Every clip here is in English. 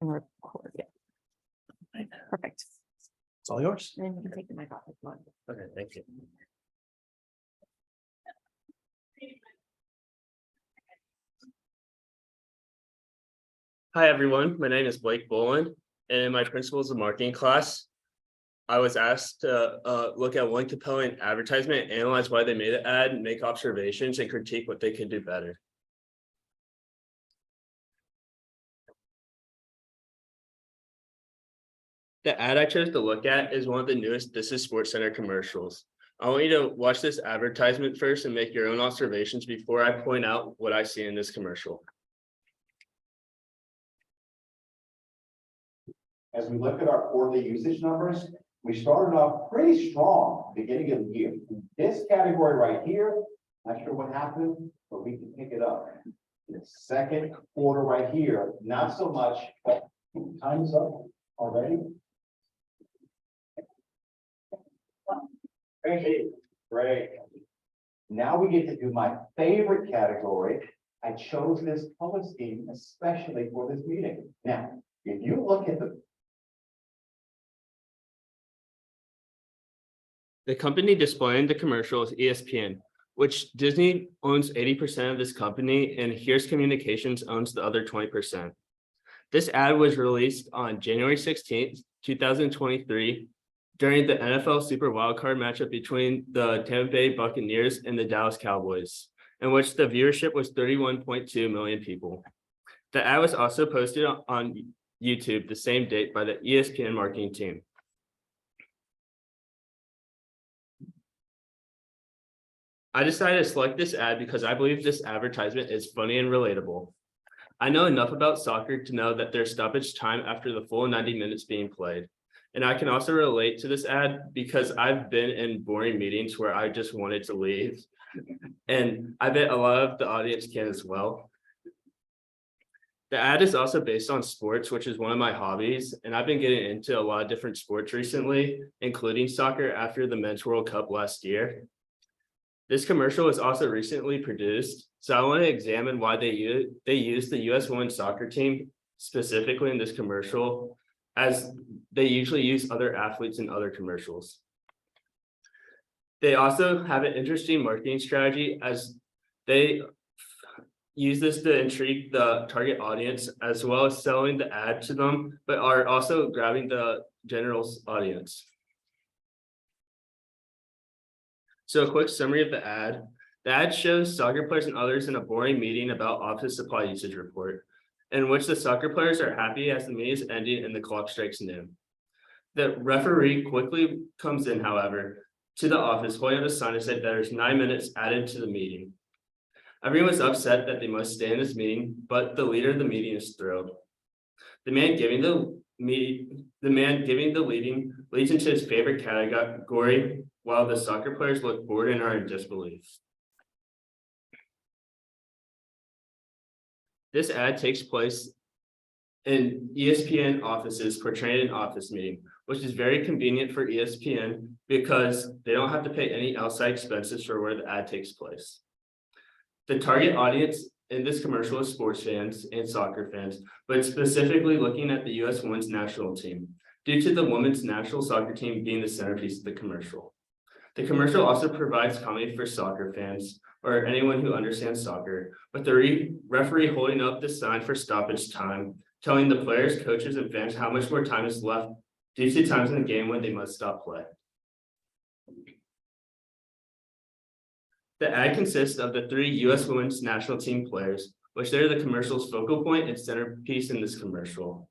can record, yeah. Perfect. It's all yours. And then you can take the mic off if you want. Okay, thank you. Hi, everyone. My name is Blake Boland, and in my Principles of Marketing class, I was asked to look at one compelling advertisement, analyze why they made an ad, make observations, and critique what they could do better. The ad I chose to look at is one of the newest This Is SportsCenter commercials. I want you to watch this advertisement first and make your own observations before I point out what I see in this commercial. As we look at our quarterly usage numbers, we started off pretty strong beginning of the year. This category right here, not sure what happened, but we can pick it up. The second quarter right here, not so much, but time's up already. Great. Now we get to do my favorite category. I chose this color scheme especially for this meeting. Now, if you look at The company displaying the commercial is ESPN, which Disney owns 80% of this company, and Here's Communications owns the other 20%. This ad was released on January 16th, 2023, during the NFL Super Wildcard matchup between the Tampa Bay Buccaneers and the Dallas Cowboys, in which the viewership was 31.2 million people. The ad was also posted on YouTube the same date by the ESPN marketing team. I decided to select this ad because I believe this advertisement is funny and relatable. I know enough about soccer to know that there's stoppage time after the full 90 minutes being played. And I can also relate to this ad because I've been in boring meetings where I just wanted to leave. And I bet a lot of the audience can as well. The ad is also based on sports, which is one of my hobbies. And I've been getting into a lot of different sports recently, including soccer after the Men's World Cup last year. This commercial was also recently produced, so I want to examine why they use the U.S. women's soccer team specifically in this commercial, as they usually use other athletes in other commercials. They also have an interesting marketing strategy as they use this to intrigue the target audience as well as selling the ad to them, but are also grabbing the general audience. So a quick summary of the ad. The ad shows soccer players and others in a boring meeting about office supply usage report, in which the soccer players are happy as the meeting is ending and the clock strikes noon. The referee quickly comes in, however, to the office holding up a sign that said there's 9 minutes added to the meeting. Everyone was upset that they must stay in this meeting, but the leader of the meeting is thrilled. The man giving the leading leads into his favorite category, while the soccer players look bored and are in disbelief. This ad takes place in ESPN offices portraying an office meeting, which is very convenient for ESPN because they don't have to pay any outside expenses for where the ad takes place. The target audience in this commercial is sports fans and soccer fans, but specifically looking at the U.S. women's national team, due to the women's national soccer team being the centerpiece of the commercial. The commercial also provides comedy for soccer fans or anyone who understands soccer, with the referee holding up the sign for stoppage time, telling the players, coaches, and fans how much more time is left due to times in the game when they must stop play. The ad consists of the 3 U.S. women's national team players, which they're the commercial's focal point and centerpiece in this commercial,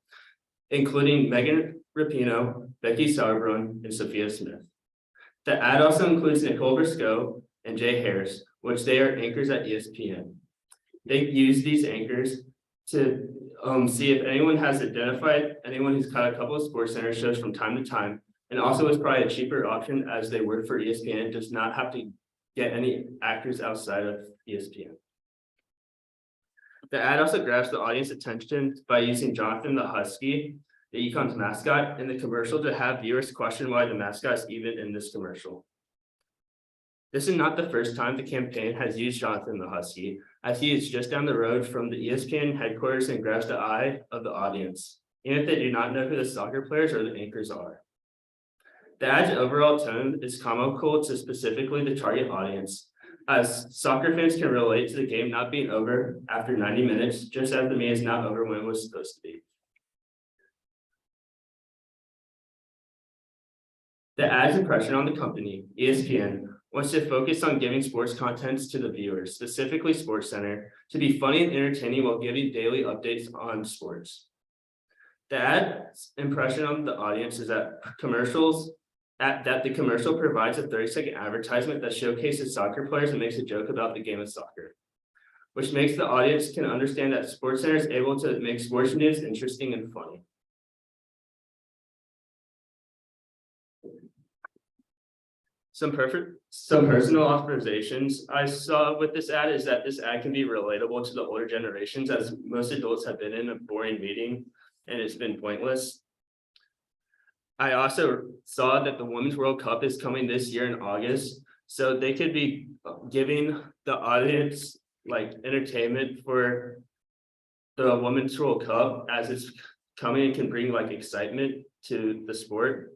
including Megan Rapinoe, Becky Sauerbrunn, and Sophia Smith. The ad also includes Nicole Briscoe and Jay Harris, which they are anchors at ESPN. They use these anchors to see if anyone has identified anyone who's caught a couple of SportsCenter shows from time to time, and also is probably a cheaper option as they work for ESPN, does not have to get any actors outside of ESPN. The ad also grabs the audience attention by using Jonathan the Husky, the Econ's mascot, in the commercial to have viewers question why the mascot is even in this commercial. This is not the first time the campaign has used Jonathan the Husky, as he is just down the road from the ESPN headquarters and grabs the eye of the audience. even if they do not know who the soccer players or the anchors are. The ad's overall tone is comical to specifically the target audience, as soccer fans can relate to the game not being over after 90 minutes, just as the game is not over when it was supposed to be. The ad's impression on the company, ESPN, wants to focus on giving sports contents to the viewers, specifically SportsCenter, to be funny and entertaining while giving daily updates on sports. The ad's impression on the audience is that the commercial provides a 30-second advertisement that showcases soccer players and makes a joke about the game of soccer, which makes the audience can understand that SportsCenter is able to make sports news interesting and funny. Some personal observations I saw with this ad is that this ad can be relatable to the older generations, as most adults have been in a boring meeting and it's been pointless. I also saw that the Women's World Cup is coming this year in August, so they could be giving the audience like entertainment for the Women's World Cup as it's coming and can bring like excitement to the sport.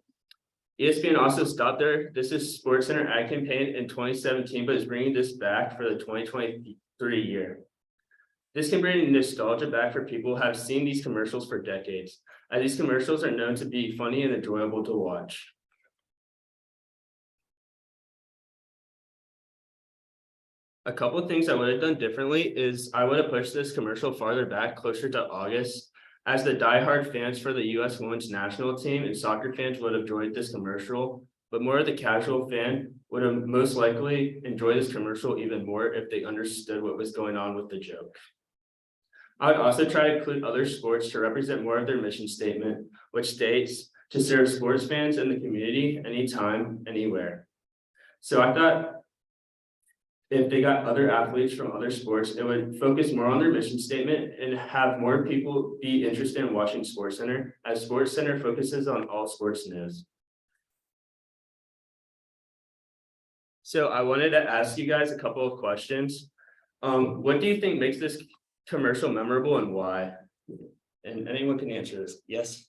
ESPN also stopped their This Is SportsCenter ad campaign in 2017, but is bringing this back for the 2023 year. This can bring nostalgia back for people who have seen these commercials for decades, as these commercials are known to be funny and enjoyable to watch. A couple of things I would have done differently is I would have pushed this commercial farther back, closer to August, as the diehard fans for the U.S. women's national team and soccer fans would have enjoyed this commercial, but more of the casual fan would have most likely enjoyed this commercial even more if they understood what was going on with the joke. I would also try to include other sports to represent more of their mission statement, which states to serve sports fans in the community anytime, anywhere. So I thought if they got other athletes from other sports, it would focus more on their mission statement and have more people be interested in watching SportsCenter, as SportsCenter focuses on all sports news. So I wanted to ask you guys a couple of questions. What do you think makes this commercial memorable and why? And anyone can answer this. Yes.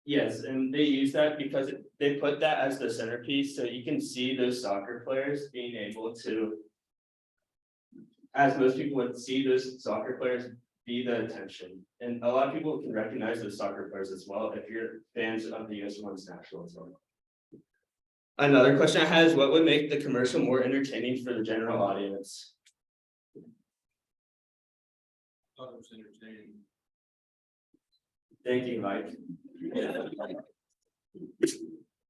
Yes, and they use that because they put that as the centerpiece, so you can see those soccer players being able to, as most people would see those soccer players be the attention. And a lot of people can recognize those soccer players as well if you're fans of the US Women's National as well. Another question I had is what would make the commercial more entertaining for the general audience? Thought it was entertaining. Thank you, Mike.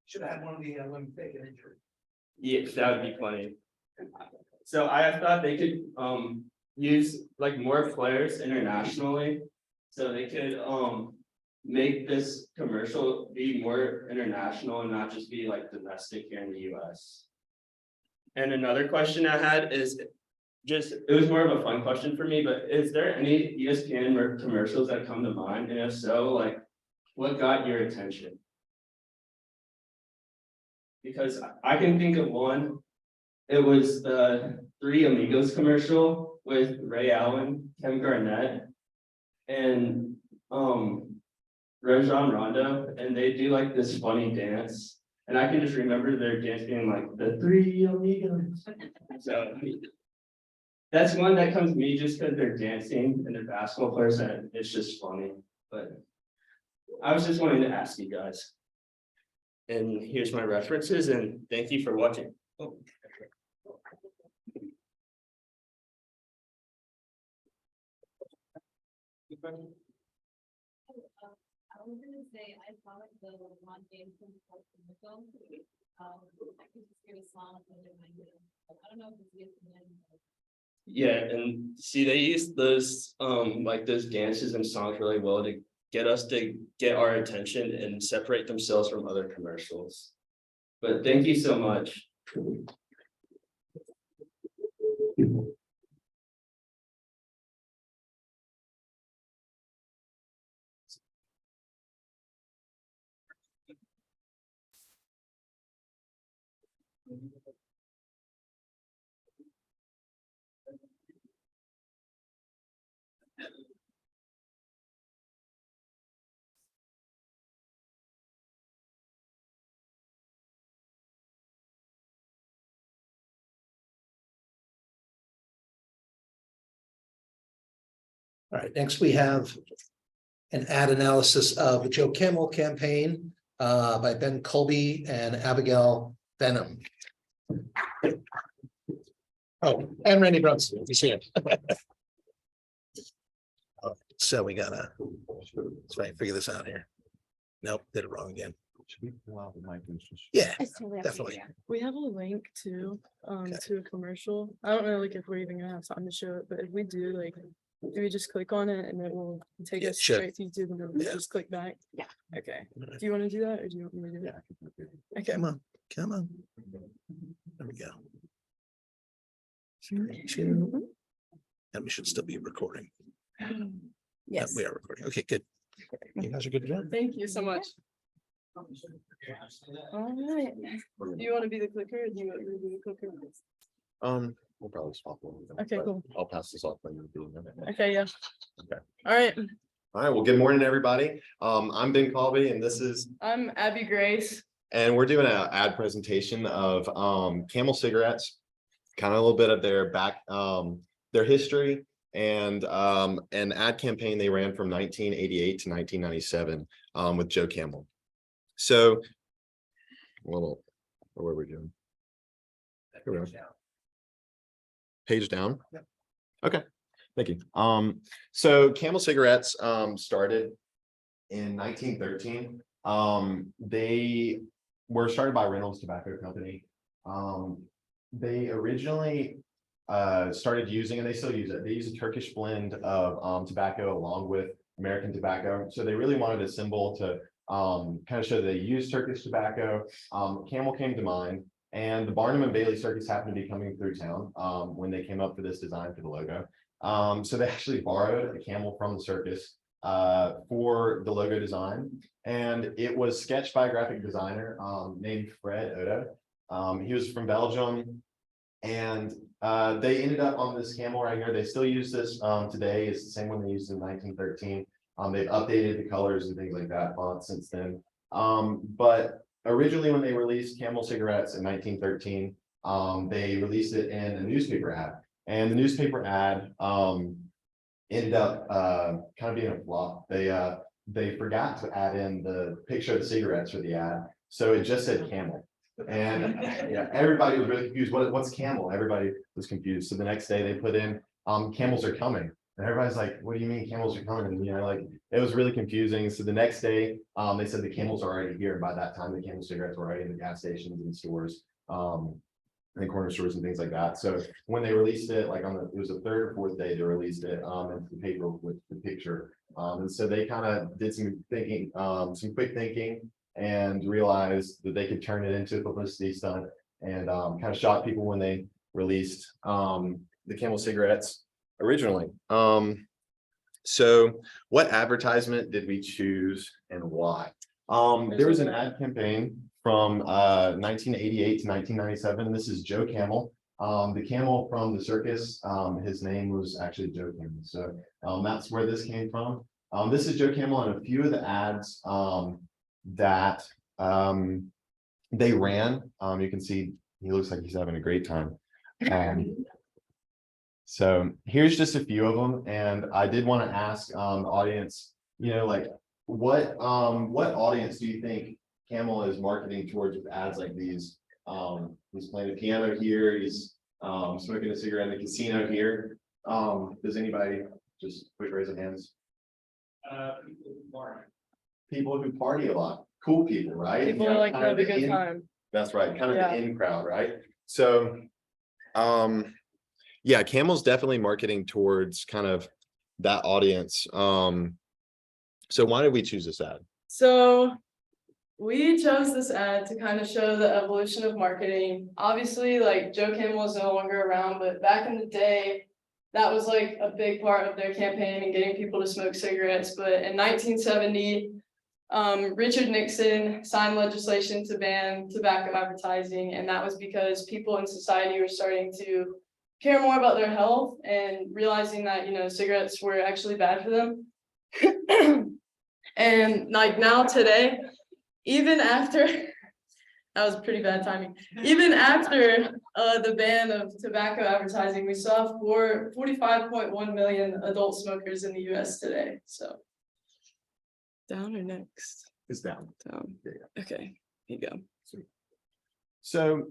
Should have had one of the women take an injury. Yeah, that would be funny. So I thought they could use like more players internationally. So they could make this commercial be more international and not just be like domestic here in the US. And another question I had is it was more of a fun question for me, but is there any ESPN commercials that come to mind? And if so, like what got your attention? Because I can think of one. It was the Three Amigos commercial with Ray Allen, Kevin Garnett, and Rajon Rondo, and they do like this funny dance. And I can just remember their dance being like the Three Amigos. So that's one that comes to me just because they're dancing and they're basketball players, and it's just funny. But I was just wanting to ask you guys. And here's my references, and thank you for watching. Oh. I was gonna say, I saw like the one game from commercial. I could just hear the song and remind me. I don't know if it's ESPN. Yeah, and see, they use those like those dances and songs really well to get us to get our attention and separate themselves from other commercials. But thank you so much. All right, next we have an ad analysis of the Joe Camel campaign by Ben Colby and Abigail Benham. Oh, and Randy Brunson, you see it. So we gotta, let's try and figure this out here. Nope, did it wrong again. Yeah, definitely. We have a link to Okay. to a commercial. I don't know like if we're even gonna have time to show it, but if we do, like, do we just click on it and it will take Yeah, us sure. straight to YouTube and then we Yeah. just click back? Yeah. Okay. Do you want to do that or do you want me to do that? Okay. Come on, come on. There we go. And we should still be recording. Yes. We are recording. Okay, good. You guys are good to go. Thank you so much. All right. Do you want to be the clicker or do you want me to be the clicker? We'll probably swap one. Okay, cool. I'll pass this off. When you're doing that. Okay, yeah. Okay. All right. All right, well, good morning, everybody. I'm Ben Colby and this is, I'm Abby Grace. and we're doing an ad presentation of Camel cigarettes, kind of a little bit of their their history and an ad campaign they ran from 1988 to 1997 with Joe Camel. So, what were we doing? Here we are. Page down. Okay, thank you. So Camel cigarettes started in 1913. They were started by Reynolds Tobacco Company. They originally started using, and they still use it, they use a Turkish blend of tobacco along with American tobacco. So they really wanted a symbol to kind of show that they use Turkish tobacco. Camel came to mind. And the Barnum and Bailey circus happened to be coming through town when they came up for this design for the logo. So they actually borrowed a camel from the circus for the logo design. And it was sketched by a graphic designer named Fred Odo. He was from Belgium. And they ended up on this camel right here. They still use this today. It's the same one they used in 1913. They've updated the colors and things like that since then. But originally, when they released Camel cigarettes in 1913, they released it in a newspaper ad, and the newspaper ad ended up kind of being a flop. They forgot to add in the picture of the cigarettes for the ad, so it just said Camel, and yeah, everybody was really confused. What's Camel? Everybody was confused. So the next day they put in camels are coming. And everybody's like, what do you mean camels are coming? And, like, it was really confusing. So the next day, they said the camels are already here. By that time, the Camel cigarettes were already in the gas stations and stores, and corner stores and things like that. So when they released it, like it was the third or fourth day they released it into the paper with the picture. And so they kind of did some thinking, some quick thinking, and realized that they could turn it into a publicity stunt and kind of shock people when they released the Camel cigarettes originally. So what advertisement did we choose and why? There was an ad campaign from 1988 to 1997. This is Joe Camel. The camel from the circus, his name was actually Joe Camel. So that's where this came from. This is Joe Camel and a few of the ads that they ran. You can see he looks like he's having a great time. So here's just a few of them, and I did want to ask the audience, like what audience do you think Camel is marketing towards with ads like these? He's playing the piano here, he's smoking a cigarette in the casino here. Does anybody just quick raise their hands? People who party a lot, cool people, right? People like to have a good time. That's right, kind of Yeah. the in crowd, right? So, yeah, Camel's definitely marketing towards kind of that audience. So why did we choose this ad? So we chose this ad to kind of show the evolution of marketing. Obviously, like Joe Camel is no longer around, but back in the day, that was like a big part of their campaign and getting people to smoke cigarettes. But in 1970, Richard Nixon signed legislation to ban tobacco advertising, and that was because people in society were starting to care more about their health and realizing that, you know, cigarettes were actually bad for them. And like now today, even after, that was pretty bad timing, even after the ban of tobacco advertising, we saw 45.1 million adult smokers in the US today, so. Down or next? It's down. Down. Yeah, Okay, here you go. So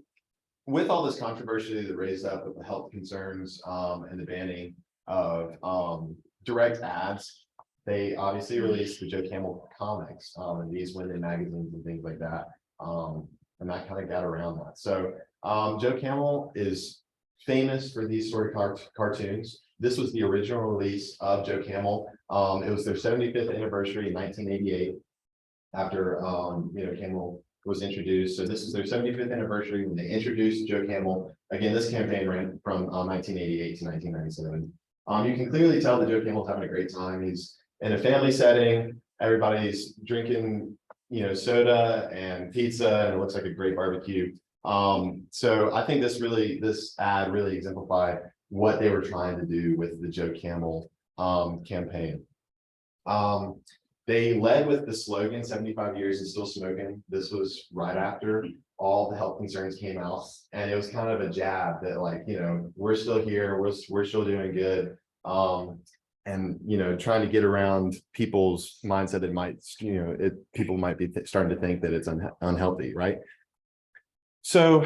with all this controversy that raised up with the health concerns and the banning of direct ads, they obviously released the Joe Camel comics and these women magazines and things like that. And that kind of got around that. So Joe Camel is famous for these sort of cartoons. This was the original release of Joe Camel. It was their 75th anniversary in 1988 after you know, Camel was introduced. So this is their 75th anniversary when they introduced Joe Camel. Again, this campaign ran from 1988 to 1997. You can clearly tell that Joe Camel's having a great time. He's in a family setting. Everybody's drinking, you know, soda and pizza, and it looks like a great barbecue. So I think this ad really exemplified what they were trying to do with the Joe Camel campaign. They led with the slogan 75 years and still smoking. This was right after all the health concerns came out, and it was kind of a jab that, like, you know, we're still here, we're still doing good. And, you know, trying to get around people's mindset that might, you know, people might be starting to think that it's unhealthy, right? So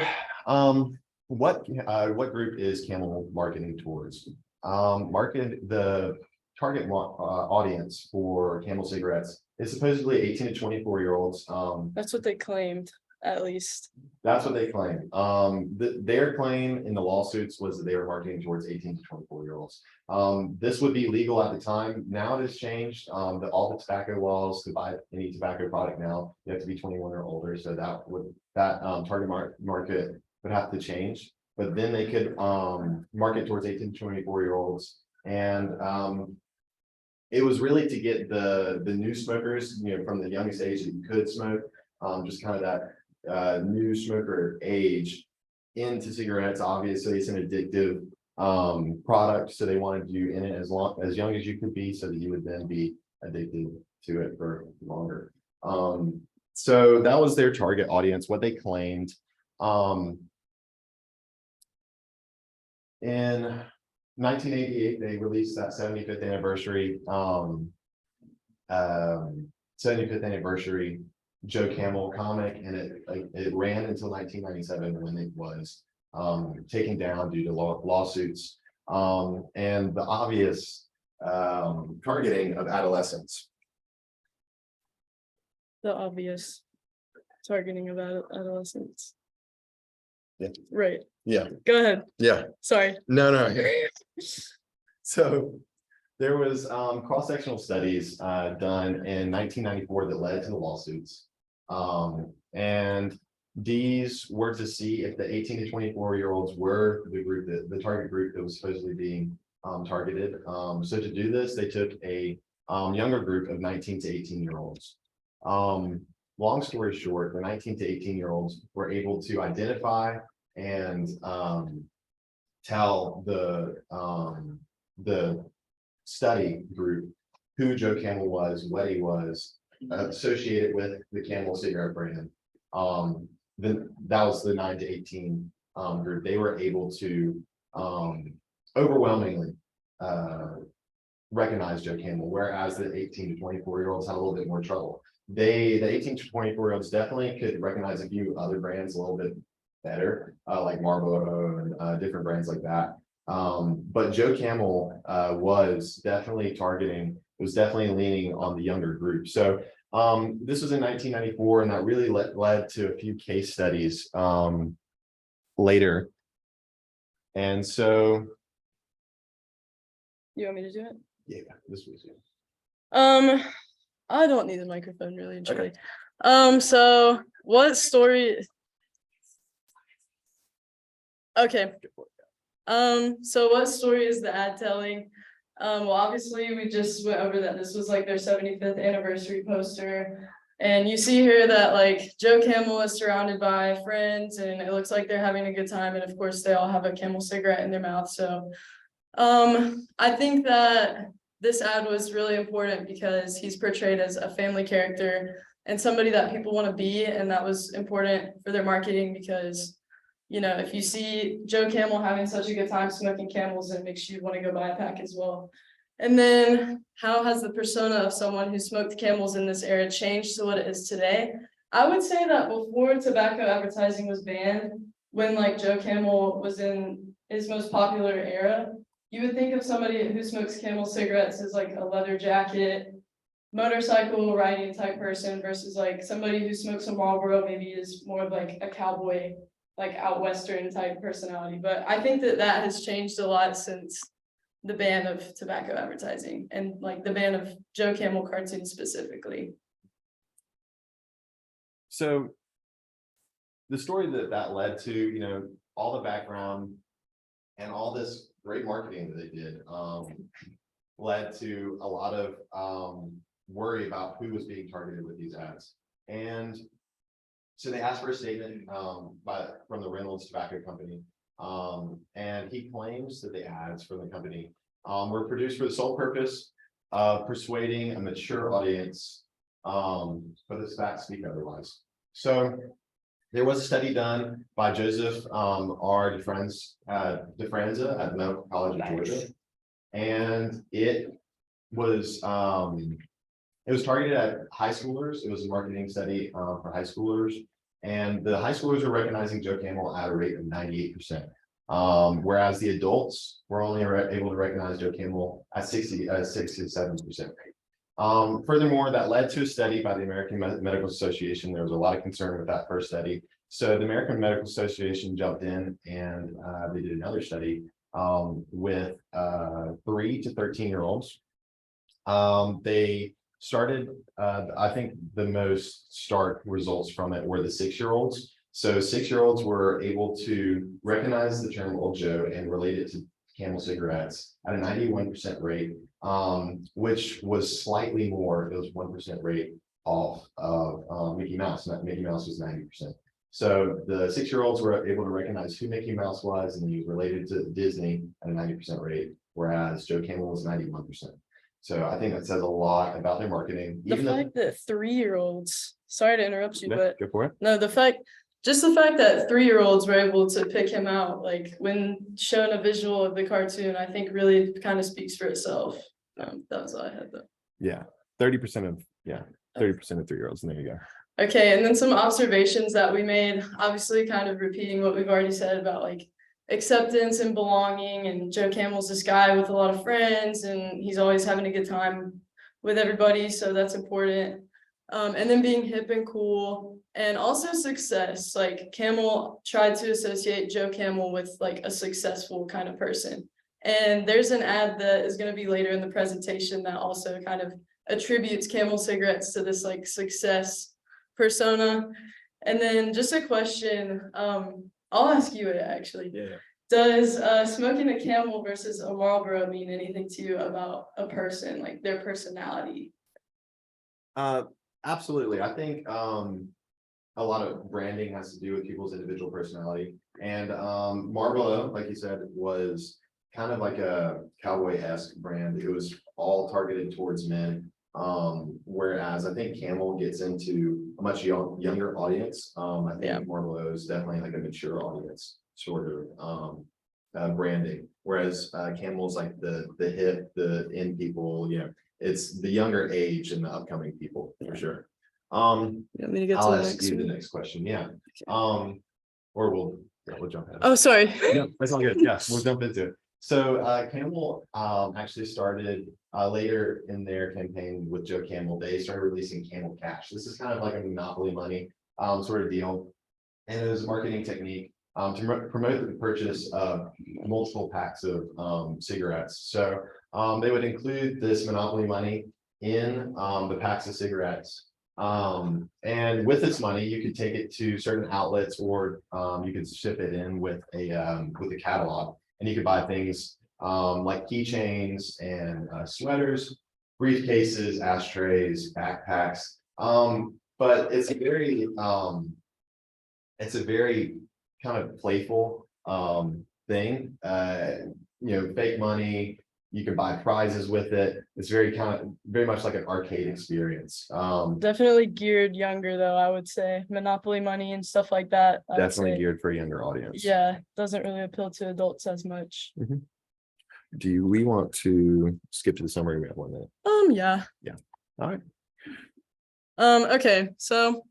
what group is Camel marketing towards? The target audience for Camel cigarettes is supposedly 18 to 24-year-olds. That's what they claimed, at least. That's what they claim. Their claim in the lawsuits was that they were marketing towards 18 to 24-year-olds. This would be legal at the time. Now it has changed. All the tobacco laws to buy any tobacco product now, you have to be 21 or older. So that target market would have to change. But then they could market towards 18 to 24-year-olds. And it was really to get the new smokers, you know, from the youngest age that you could smoke, just kind of that new smoker age into cigarettes. Obviously, it's an addictive product, so they wanted you in it as young as you could be, so that you would then be addicted to it for longer. So that was their target audience, what they claimed. In 1988, they released that 75th anniversary 75th anniversary Joe Camel comic, and it ran until 1997 when it was taken down due to lawsuits and the obvious targeting of adolescents. The obvious targeting of adolescents. Yeah. Right. Yeah. Go ahead. Yeah. Sorry. No. So there was cross-sectional studies done in 1994 that led to the lawsuits. And these were to see if the 18 to 24-year-olds were the target group that was supposedly being targeted. So to do this, they took a younger group of 19 to 18-year-olds. Long story short, the 19 to 18-year-olds were able to identify and tell the study group who Joe Camel was, what he was, associated with the Camel cigarette brand. That was the 9 to 18 group. They were able to overwhelmingly recognize Joe Camel, whereas the 18 to 24-year-olds had a little bit more trouble. The 18 to 24-year-olds definitely could recognize a few other brands a little bit better, like Marlboro and different brands like that. But Joe Camel was definitely leaning on the younger group. So this was in 1994, and that really led to a few case studies later. And so, You want me to do it? yeah, this was it. I don't need a microphone really, truly. So what story? Okay. So what story is the ad telling? Well, obviously we just went over that this was like their 75th anniversary poster. And you see here that like Joe Camel is surrounded by friends and it looks like they're having a good time. And of course, they all have a Camel cigarette in their mouth. So I think that this ad was really important because he's portrayed as a family character and somebody that people want to be. And that was important for their marketing because, you know, if you see Joe Camel having such a good time smoking Camels, it makes you want to go buy a pack as well. And then how has the persona of someone who smoked Camels in this era changed to what it is today? I would say that before tobacco advertising was banned, when like Joe Camel was in his most popular era, you would think of somebody who smokes Camel cigarettes as like a leather jacket, motorcycle riding type person versus like somebody who smokes a Marlboro maybe is more of like a cowboy, like out Western type personality. But I think that that has changed a lot since the ban of tobacco advertising and like the ban of Joe Camel cartoons specifically. So the story that led to, you know, all the background and all this great marketing that they did led to a lot of worry about who was being targeted with these ads. And so they asked for a statement from the Reynolds Tobacco Company. And he claims that the ads from the company were produced for the sole purpose of persuading a mature audience, but the facts speak otherwise. So there was a study done by Joseph R. DeFranza at the Medical College of Georgia, and it was targeted at high schoolers. It was a marketing study for high schoolers, and the high schoolers were recognizing Joe Camel at a rate of 98%. Whereas the adults were only able to recognize Joe Camel at 67% rate. Furthermore, that led to a study by the American Medical Association. There was a lot of concern with that first study. So the American Medical Association jumped in and they did another study with 3 to 13-year-olds. They started, I think the most stark results from it were the 6-year-olds. So 6-year-olds were able to recognize the term Old Joe and relate it to Camel cigarettes at a 91% rate, which was slightly more. It was 1% rate off of Mickey Mouse. Mickey Mouse was 90%. So the 6-year-olds were able to recognize who Mickey Mouse was, and he was related to Disney at a 90% rate, whereas Joe Camel was 91%. So I think that says a lot about their marketing. The fact that 3-year-olds, sorry to interrupt you, but go for it. no, the fact that 3-year-olds were able to pick him out, like when shown a visual of the cartoon, I think really kind of speaks for itself. That was all I had though. Yeah, 30% of 3-year-olds, and there you go. Okay, and then some observations that we made, obviously kind of repeating what we've already said about like acceptance and belonging, and Joe Camel's this guy with a lot of friends and he's always having a good time with everybody, so that's important. And then being hip and cool, and also success. Like Camel tried to associate Joe Camel with like a successful kind of person. And there's an ad that is going to be later in the presentation that also kind of attributes Camel cigarettes to this like success persona. And then just a question, I'll ask you it actually. Yeah. Does smoking a Camel versus a Marlboro mean anything to you about a person, like their personality? Absolutely. I think a lot of branding has to do with people's individual personality. And Marlboro, like you said, was kind of like a cowboy-esque brand. It was all targeted towards men. Whereas I think Camel gets into a much younger audience. I think Marlboro is definitely like a mature audience sort of branding. Whereas Camel's like the hip, the in people, you know, it's the younger age and the upcoming people for sure. You want me to get to I'll the ask next you the one? next question. Yeah. Or we'll jump ahead. Oh, sorry. No, that's all good. Yeah, we'll jump into it. So Camel actually started later in their campaign with Joe Camel. They started releasing Camel Cash. This is kind of like a monopoly money sort of deal. And it was a marketing technique to promote the purchase of multiple packs of cigarettes. So they would include this monopoly money in the packs of cigarettes. And with this money, you could take it to certain outlets, or you could ship it in with a catalog, and you could buy things like keychains and sweaters, briefcases, ashtrays, backpacks. but it's a very kind of playful thing. Fake money, you can buy prizes with it. It's very much like an arcade experience. Definitely geared younger though, I would say. Monopoly money and stuff like that. I would Definitely say. geared for a younger audience. Yeah, doesn't really appeal to adults as much. Do we want to skip to the summary? We have 1 minute. Yeah. All right. Okay, so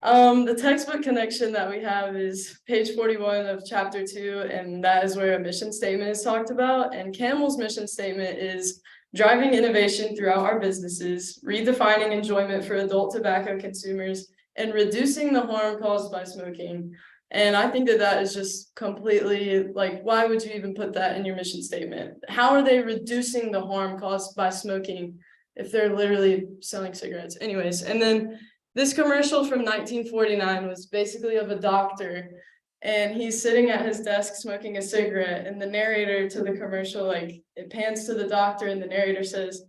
the textbook connection that we have is page 41 of chapter 2, and that is where a mission statement is talked about. And Camel's mission statement is driving innovation throughout our businesses, redefining enjoyment for adult tobacco consumers, and reducing the harm caused by smoking. And I think that that is just completely like, why would you even put that in your mission statement? How are they reducing the harm caused by smoking if they're literally selling cigarettes? Anyways, and then this commercial from 1949 was basically of a doctor, and he's sitting at his desk smoking a cigarette, and the narrator to the commercial, like, it pans to the doctor and the narrator says,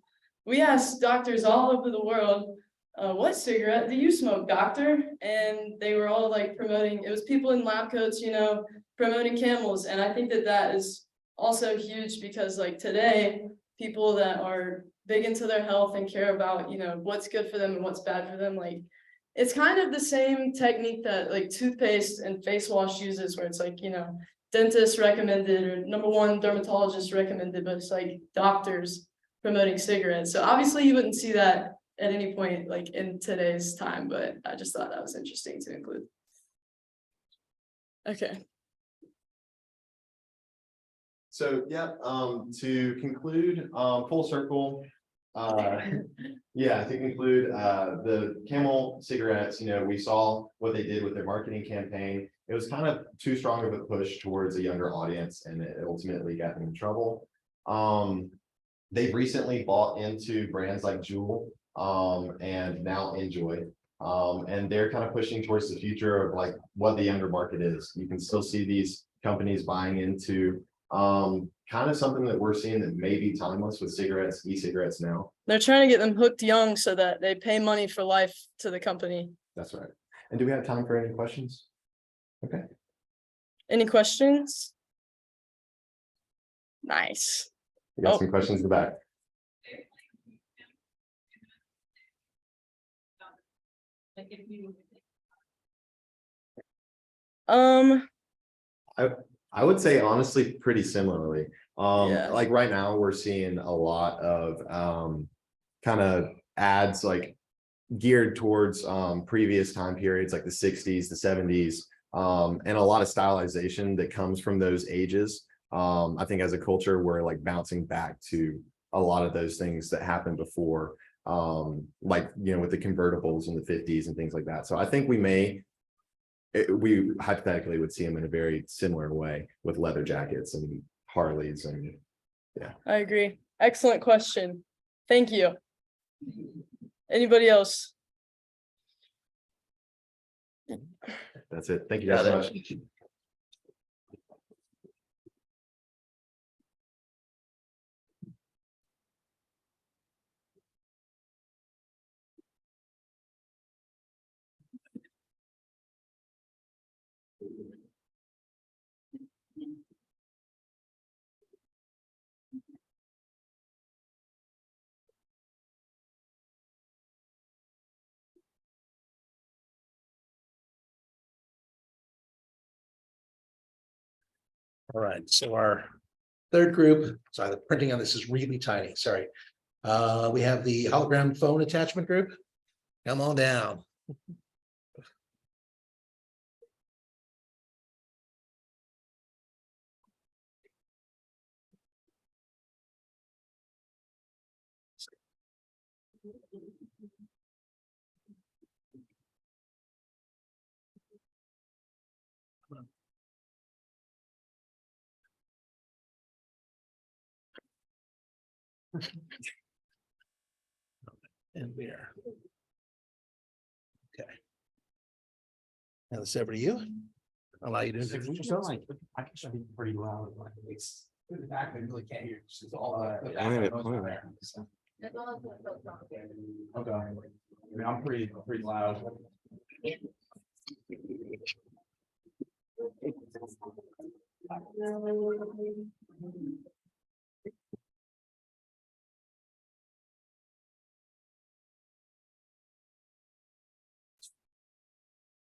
"We asked doctors all over the world, what cigarette do you smoke, doctor?" And they were all like promoting, it was people in lab coats, promoting Camels. And I think that that is also huge because like today, people that are big into their health and care about, what's good for them and what's bad for them, like, it's kind of the same technique that like toothpaste and face wash uses, where it's like, dentist recommended or #1 dermatologist recommended, but it's like doctors promoting cigarettes. So obviously you wouldn't see that at any point like in today's time, but I just thought that was interesting to include. Okay. So, yeah, to conclude, full circle, to conclude, the Camel cigarettes, we saw what they did with their marketing campaign. It was kind of too strong of a push towards a younger audience, and it ultimately got them in trouble. They've recently bought into brands like Juul, and now Enjoy. And they're kind of pushing towards the future of like what the younger market is. You can still see these companies buying into kind of something that we're seeing that may be timeless with cigarettes, e-cigarettes now. They're trying to get them hooked young so that they pay money for life to the company. That's right. And do we have time for any questions? Okay. Any questions? Nice. We got Oh. some questions in the back. Like if you. I would say honestly, pretty similarly. Yeah. Like right now, we're seeing a lot of kind of ads like geared towards previous time periods like the 60s, the 70s, and a lot of stylization that comes from those ages. I think as a culture, we're like bouncing back to a lot of those things that happened before, like, with the convertibles in the 50s and things like that. So I think we hypothetically would see them in a very similar way with leather jackets and Harleys and yeah. I agree. Excellent question. Thank you. Anybody else? That's it. Thank you guys so much. All right, so our third group, sorry, the printing on this is really tiny, sorry. We have the hologram phone attachment group. Come on down. And we are. Okay. Now this over to you. I'll allow you to introduce yourself. I can show you pretty loud, like it's in the back, they really can't hear. It's all That's all. Okay. mean, I'm pretty loud.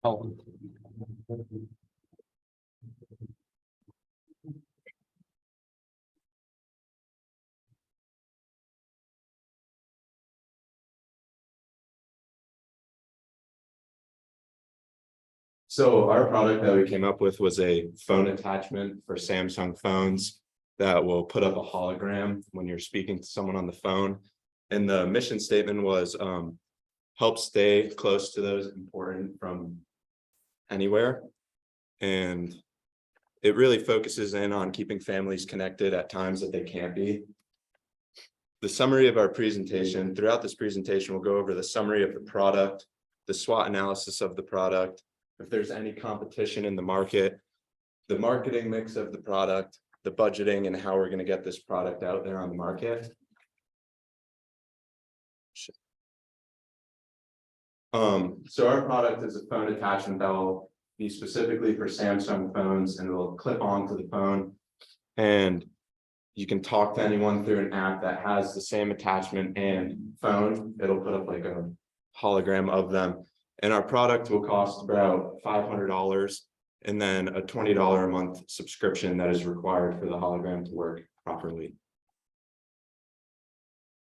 Oh. So our product that we came up with was a phone attachment for Samsung phones that will put up a hologram when you're speaking to someone on the phone. And the mission statement was help stay close to those important from anywhere. And it really focuses in on keeping families connected at times that they can't be. The summary of our presentation, throughout this presentation, we'll go over the summary of the product, the SWOT analysis of the product, if there's any competition in the market, the marketing mix of the product, the budgeting, and how we're going to get this product out there on the market. So our product is a phone attachment that will be specifically for Samsung phones, and it will clip onto the phone, and you can talk to anyone through an app that has the same attachment and phone. It'll put up like a hologram of them. And our product will cost about $500, and then a $20 a month subscription that is required for the hologram to work properly.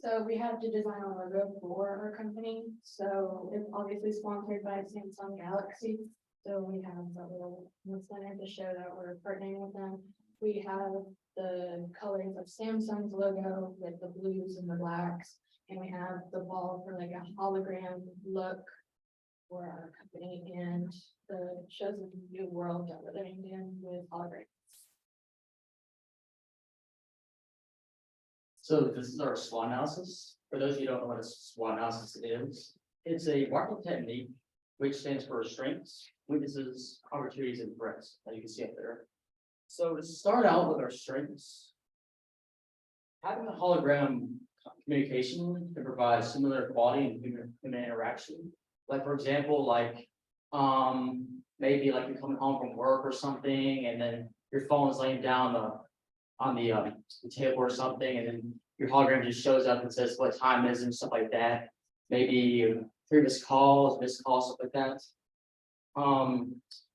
So we have to design a logo for our company. So it's obviously sponsored by Samsung Galaxy. So we have a little center to show that we're partnering with them. We have the colors of Samsung's logo with the blues and the blacks. And we have the ball for like a hologram look for our company, and the shows of the new world that we're living in with holograms. So this is our SWOT analysis. For those of you who don't know what a SWOT analysis is, it's a marketing technique which stands for strengths, weaknesses, opportunities, and threats, as you can see up there. So to start out with our strengths, having a hologram communication can provide similar quality in human interaction. Like, for example, like maybe like you're coming home from work or something, and then your phone is laying down on the table or something, and then your hologram just shows up and says what time is and stuff like that. Maybe previous calls, missed calls, stuff like that.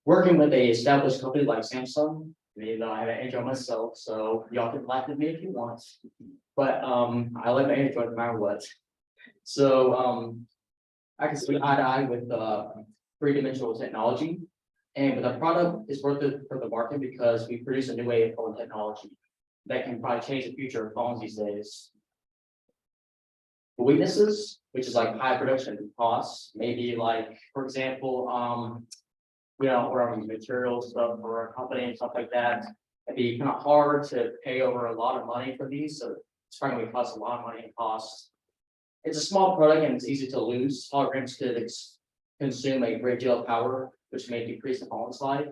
Working with a established company like Samsung, I mean, I have an Android myself, so y'all can laugh at me if you want, but I like my Android no matter what. So I can see eye to eye with three-dimensional technology, and with our product is worth it for the market because we produce a new way of phone technology that can probably change the future of phones these days. The weaknesses, which is like high production costs, maybe like, for example, you know, we're material stuff for our company and stuff like that. It'd be kind of hard to pay over a lot of money for these, so it's probably going to cost a lot of money in costs. It's a small product and it's easy to lose. Holograms could consume a great deal of power, which may decrease the phone's life.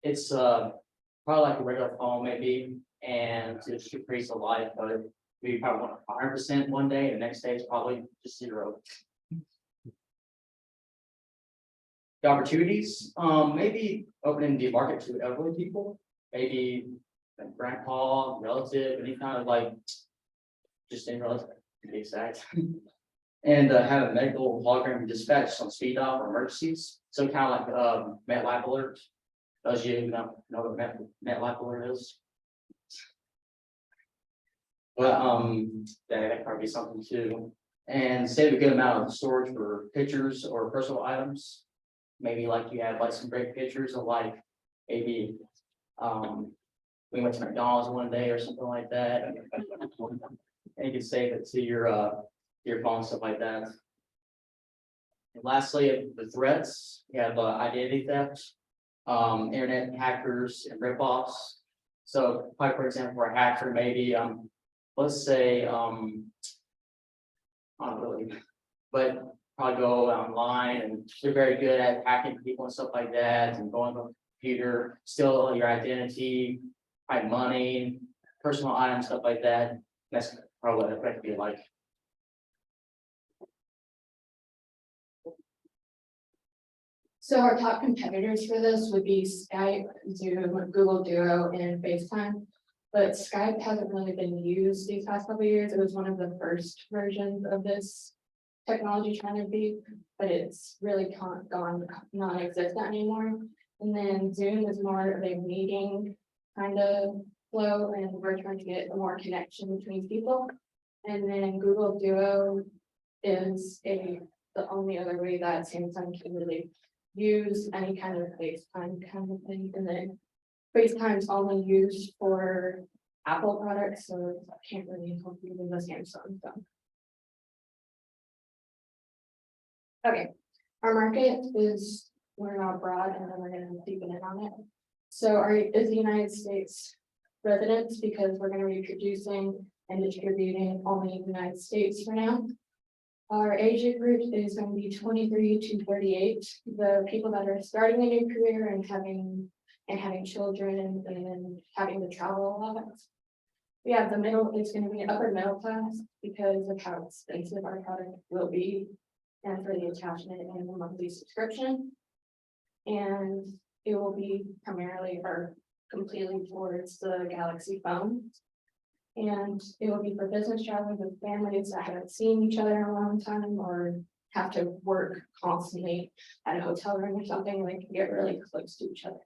It's probably like a regular phone maybe, and it should decrease the life, but we probably want 100% one day, and the next day is probably just 0. The opportunities, maybe opening the market to elderly people, maybe like grandpa, relative, any kind of like just any relative, to be exact. And have a medical hologram dispatch on speed dial for emergencies. So kind of like MetLife alert. Those you know what MetLife alert is. But that probably be something too. And save a good amount of storage for pictures or personal items. Maybe like you have like some great pictures of like maybe we went to McDonald's one day or something like that. And you can save it to your phone, stuff like that. And lastly, the threats, you have identity theft, internet hackers and ripoffs. So, like for example, for a hacker, maybe let's say not really, but probably go online and they're very good at hacking people and stuff like that, and going on the computer, steal your identity, hide money, personal items, stuff like that. That's probably what it could be like. So our top competitors for this would be Skype, Zoom, Google Duo, and FaceTime. But Skype hasn't really been used these past couple of years. It was one of the first versions of this technology trying to be, but it's really gone non-existent anymore. And then Zoom is more of a meeting kind of flow, and we're trying to get more connection between people. And then Google Duo is the only other way that Samsung can really use any kind of FaceTime kind of thing. And then FaceTime's only used for Apple products, so I can't really help you with the Samsung stuff. Okay, our market is, we're not broad, and then we're gonna deepen in on it. So is the United States residents, because we're gonna be producing and distributing only in the United States for now. Our age group is going to be 23 to 38. The people that are starting a new career and having children and having to travel a lot. We have the middle, it's going to be upper middle class because of how expensive our product will be, and for the attachment and the monthly subscription. And it will be primarily or completely towards the Galaxy phone. And it will be for business travel with families that haven't seen each other in a long time or have to work constantly at a hotel room or something. They can get really close to each other.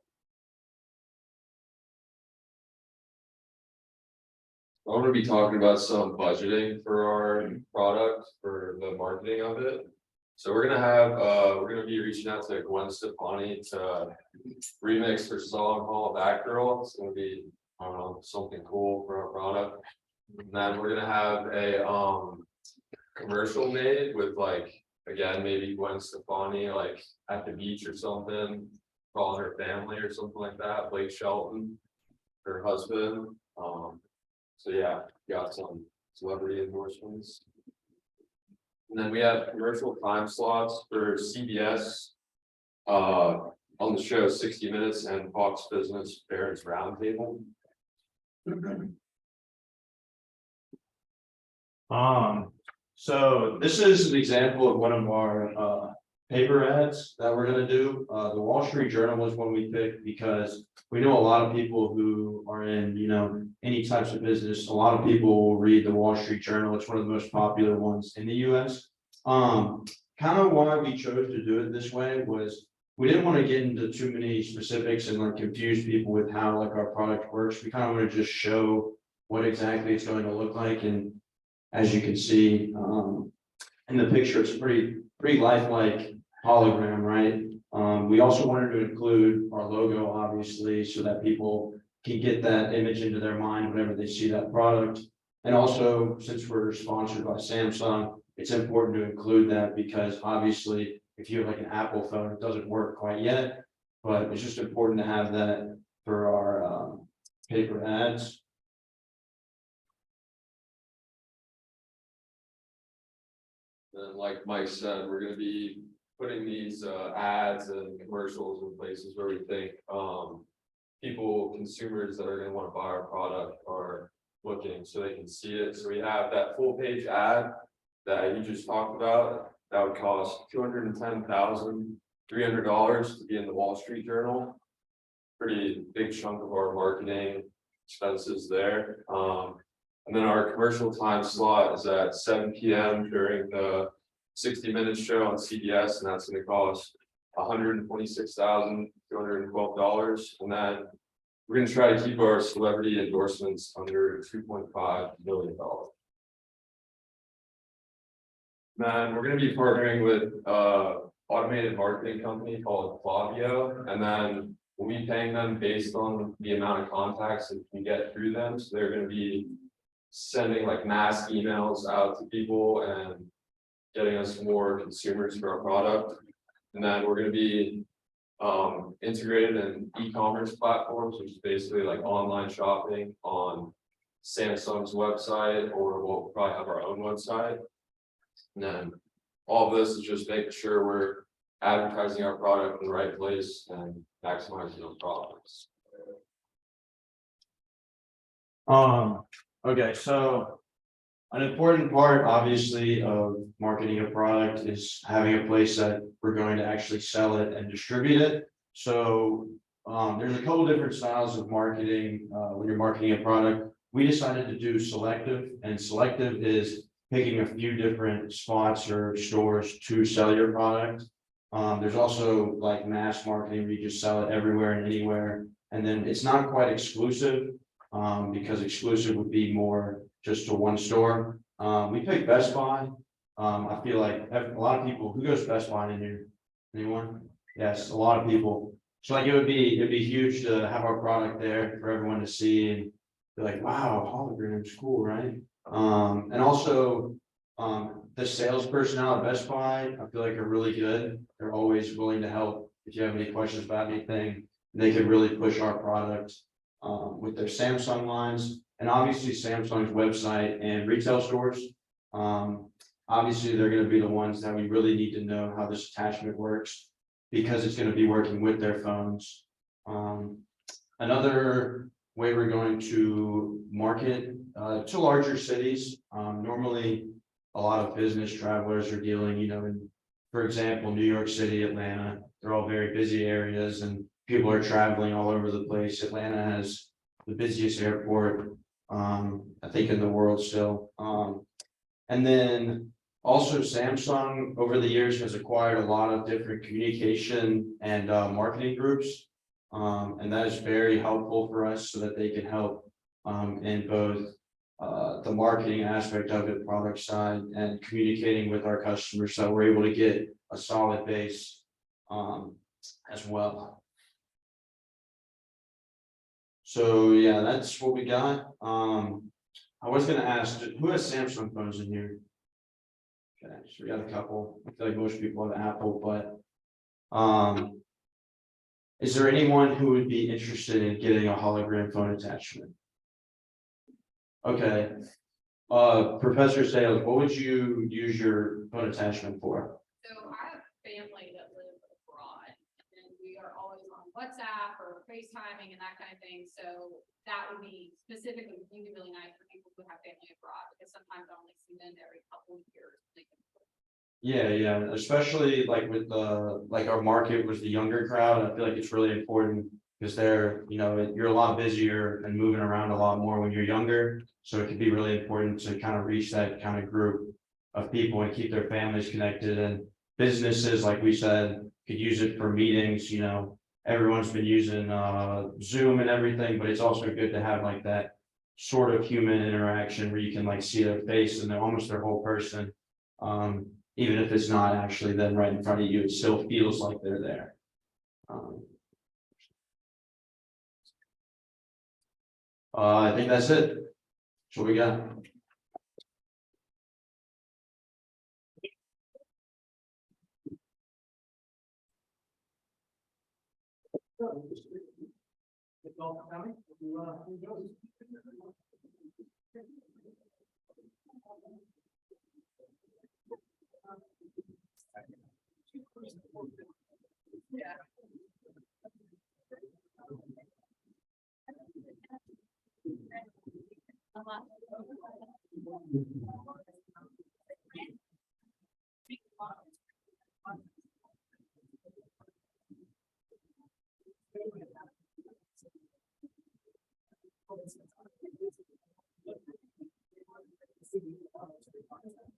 I'm gonna be talking about some budgeting for our product, for the marketing of it. So we're gonna be reaching out to Gwen Stefani to remix her song Call Back Girl. It's gonna be, I don't know, something cool for our product. And then we're gonna have a commercial made with, like, again, maybe Gwen Stefani like at the beach or something, calling her family or something like that, Blake Shelton, her husband. So yeah, got some celebrity endorsements. And then we have commercial time slots for CBS on the show 60 Minutes and Fox Business Parents Roundtable. So this is an example of one of our paper ads that we're gonna do. The Wall Street Journal was one we picked because we know a lot of people who are in, any types of business. A lot of people will read the Wall Street Journal. It's one of the most popular ones in the US. Kind of why we chose to do it this way was we didn't want to get into too many specifics and like confuse people with how like our product works. We kind of want to just show what exactly it's going to look like. And as you can see in the picture, it's pretty lifelike hologram, right? We also wanted to include our logo, obviously, so that people can get that image into their mind whenever they see that product. And also, since we're sponsored by Samsung, it's important to include that because obviously, if you have like an Apple phone, it doesn't work quite yet, but it's just important to have that for our paper ads. And like Mike said, we're gonna be putting these ads and commercials in places where we think consumers that are gonna want to buy our product are looking, so they can see it. So we have that full page ad that you just talked about. That would cost $210,300 to be in the Wall Street Journal. Pretty big chunk of our marketing expenses there. And then our commercial time slot is at 7 p.m. during the 60 Minutes show on CBS, and that's going to cost $126,212. And then we're going to try to keep our celebrity endorsements under $2.5 million. Then we're going to be partnering with automated marketing company called Flavio, and then we'll be paying them based on the amount of contacts that we get through them. So they're going to be sending like mass emails out to people and getting us more consumers for our product. And then we're going to be integrated in e-commerce platforms, which is basically like online shopping on Samsung's website, or we'll probably have our own website. And then all of this is just making sure we're advertising our product in the right place and maximizing those profits. Okay, so An important part, obviously, of marketing a product is having a place that we're going to actually sell it and distribute it. So there's a couple different styles of marketing when you're marketing a product. We decided to do selective, and selective is picking a few different spots or stores to sell your product. There's also like mass marketing where you just sell it everywhere and anywhere. And then it's not quite exclusive, because exclusive would be more just to one store. We picked Best Buy. I feel like a lot of people, who goes to Best Buy in here? Anyone? Yes, a lot of people. So like it'd be huge to have our product there for everyone to see and be like, wow, holograms, cool, right? And also, the sales personnel at Best Buy, I feel like are really good. They're always willing to help if you have any questions about anything. They could really push our product with their Samsung lines and obviously Samsung's website and retail stores. Obviously, they're going to be the ones that we really need to know how this attachment works because it's going to be working with their phones. Another way we're going to market to larger cities. Normally, a lot of business travelers are dealing, in, for example, New York City, Atlanta. They're all very busy areas and people are traveling all over the place. Atlanta has the busiest airport, I think, in the world still. And then also Samsung over the years has acquired a lot of different communication and marketing groups. And that is very helpful for us so that they can help in both the marketing aspect of it, product side, and communicating with our customers, so we're able to get a solid base as well. So yeah, that's what we got. I was gonna ask, who has Samsung phones in here? Okay, so we got a couple. I feel like most people have Apple, but is there anyone who would be interested in getting a hologram phone attachment? Okay. Professor Sales, what would you use your phone attachment for? So I have family that live abroad and we are always on WhatsApp or FaceTiming and that kind of thing. So that would be specifically really nice for people who have family abroad because sometimes I only see them every couple of years. Yeah, especially like with like our market was the younger crowd. I feel like it's really important because they're, you're a lot busier and moving around a lot more when you're younger. So it could be really important to kind of reach that kind of group of people and keep their families connected. And businesses, like we said, could use it for meetings. Everyone's been using Zoom and everything, but it's also good to have like that sort of human interaction where you can like see their face and they're almost their whole person. Even if it's not actually them right in front of you, it still feels like they're there. I think that's it. That's what we got.